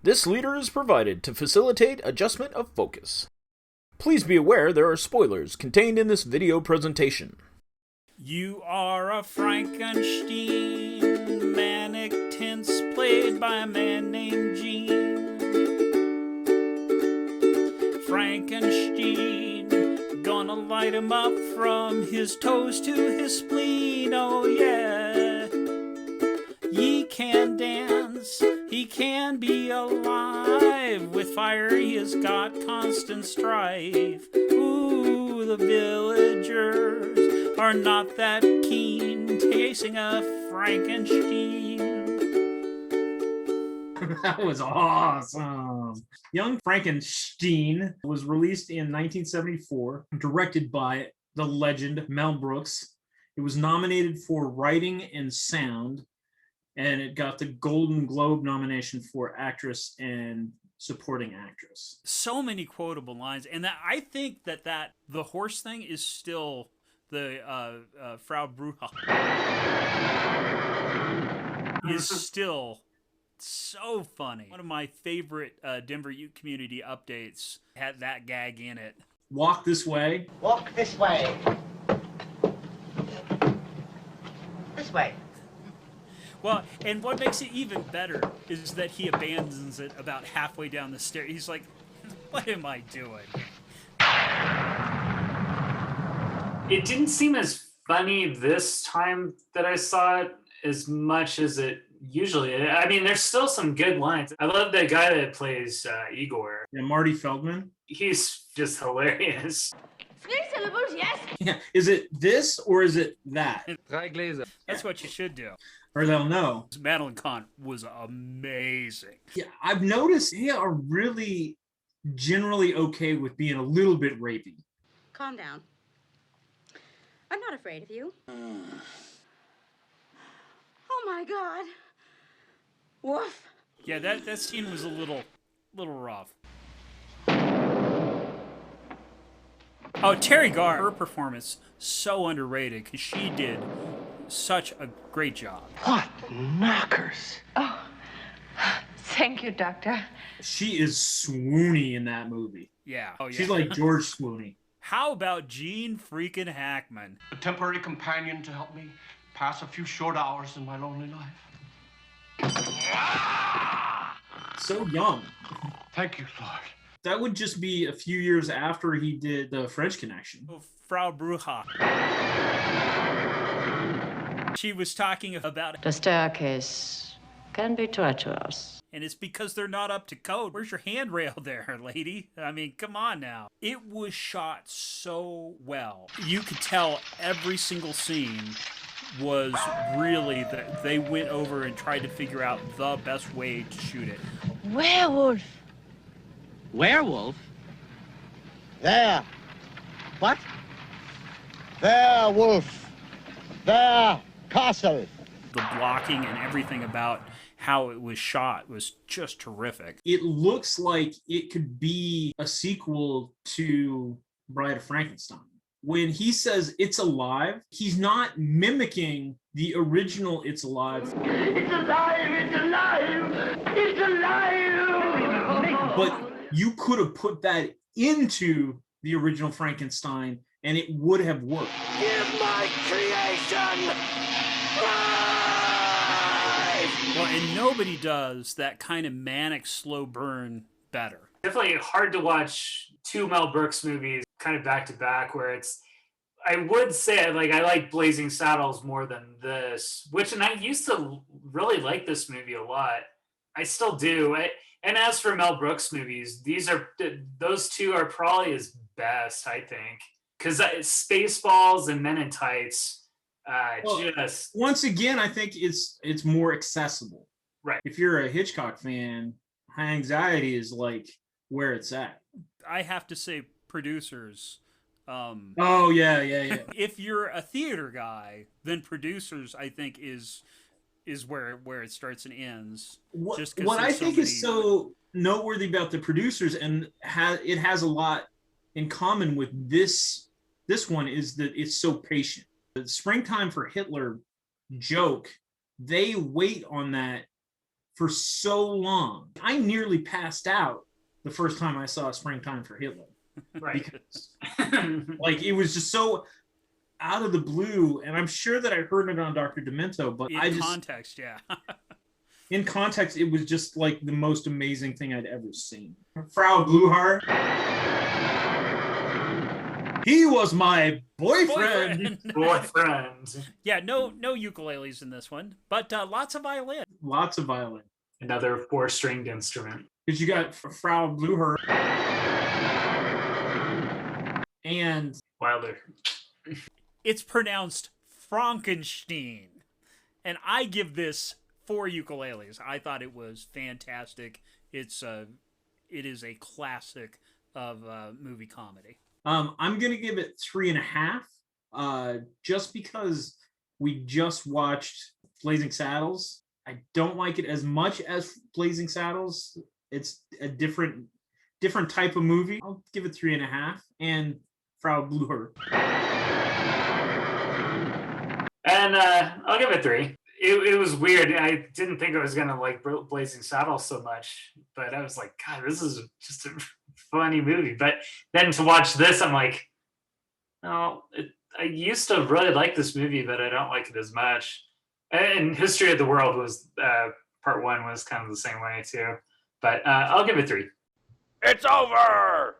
This leader is provided to facilitate adjustment of focus. Please be aware there are spoilers contained in this video presentation. You are a Frankenstein, manic tense, played by a man named Gene. Frankenstein, gonna light him up from his toes to his spleen, oh yeah. He can dance, he can be alive, with fire he has got constant strife. Ooh, the villagers are not that keen chasing a Frankenstein. That was awesome. Young Frankenstein was released in 1974, directed by the legend Mel Brooks. It was nominated for writing and sound, and it got the Golden Globe nomination for actress and supporting actress. So many quotable lines, and I think that the horse thing is still the Frau Bruja is still so funny. One of my favorite Denver Ute Community updates had that gag in it. Walk this way. Walk this way. This way. Well, and what makes it even better is that he abandons it about halfway down the stairs. He's like, what am I doing? It didn't seem as funny this time that I saw it as much as it usually. I mean, there's still some good lines. I love the guy that plays Igor. Yeah, Marty Feldman. He's just hilarious. 3 syllables, yes. Yeah. Is it this or is it that? That's what you should do. Or they'll know. Madeline Kahn was amazing. Yeah, I've noticed they are really generally okay with being a little bit rapey. Calm down. I'm not afraid of you. Oh my God. Woof. Yeah, that scene was a little rough. Oh, Teri Garr, her performance, so underrated, because she did such a great job. What knockers. Oh, thank you, Doctor. She is swoony in that movie. Yeah. Oh, yeah. She's like George Swoony. How about Gene freaking Hackman? A temporary companion to help me pass a few short hours in my lonely life. So young. Thank you, Lord. That would just be a few years after he did The French Connection. Oh, Frau Bruja. She was talking about The staircase can be treacherous. and it's because they're not up to code. Where's your handrail there, lady? I mean, come on now. It was shot so well. You could tell every single scene was really that they went over and tried to figure out the best way to shoot it. Werewolf. Werewolf? There. What? There, wolf. There, castle. The blocking and everything about how it was shot was just terrific. It looks like it could be a sequel to Bride of Frankenstein. When he says it's alive, he's not mimicking the original It's Alive. It's alive, it's alive, it's alive. But you could have put that into the original Frankenstein and it would have worked. Give my creation life! Well, and nobody does that kind of manic slow burn better. Definitely hard to watch two Mel Brooks movies kind of back to back where I would say I like Blazing Saddles more than this, and I used to really like this movie a lot. I still do. And as for Mel Brooks movies, those two are probably his best, I think. Because Spaceballs and Men in Tights, once again, I think it's more accessible. Right. If you're a Hitchcock fan, High Anxiety is like where it's at. I have to say, Producers. Oh yeah. If you're a theater guy, then Producers, I think, is where it starts and ends. What I think is so noteworthy about the Producers, and it has a lot in common with this one, is that it's so patient. The Springtime for Hitler joke, they wait on that for so long. I nearly passed out the first time I saw Springtime for Hitler. Right. Because, like, it was just so out of the blue, and I'm sure that I heard it on Dr. Demento, but In context, yeah. in context, it was just like the most amazing thing I'd ever seen. Frau Bluhar. He was my boyfriend. Boyfriend. Yeah, no ukuleles in this one, but lots of violin. Lots of violin. Another 4-stringed instrument. Because you got Frau Bluhar and Wilder. It's pronounced Fronkensteen, and I give this 4 ukuleles. I thought it was fantastic. It is a classic of movie comedy. I'm gonna give it 3.5. Just because we just watched Blazing Saddles. I don't like it as much as Blazing Saddles. It's a different type of movie. I'll give it 3.5. And Frau Blucher. And I'll give it 3. It was weird. I didn't think I was gonna like Blazing Saddles so much, but I was like, God, this is just a funny movie. But then to watch this, I'm like, no, I used to really like this movie, but I don't like it as much. And History of the World was part 1 was kind of the same way too. But I'll give it 3. It's over!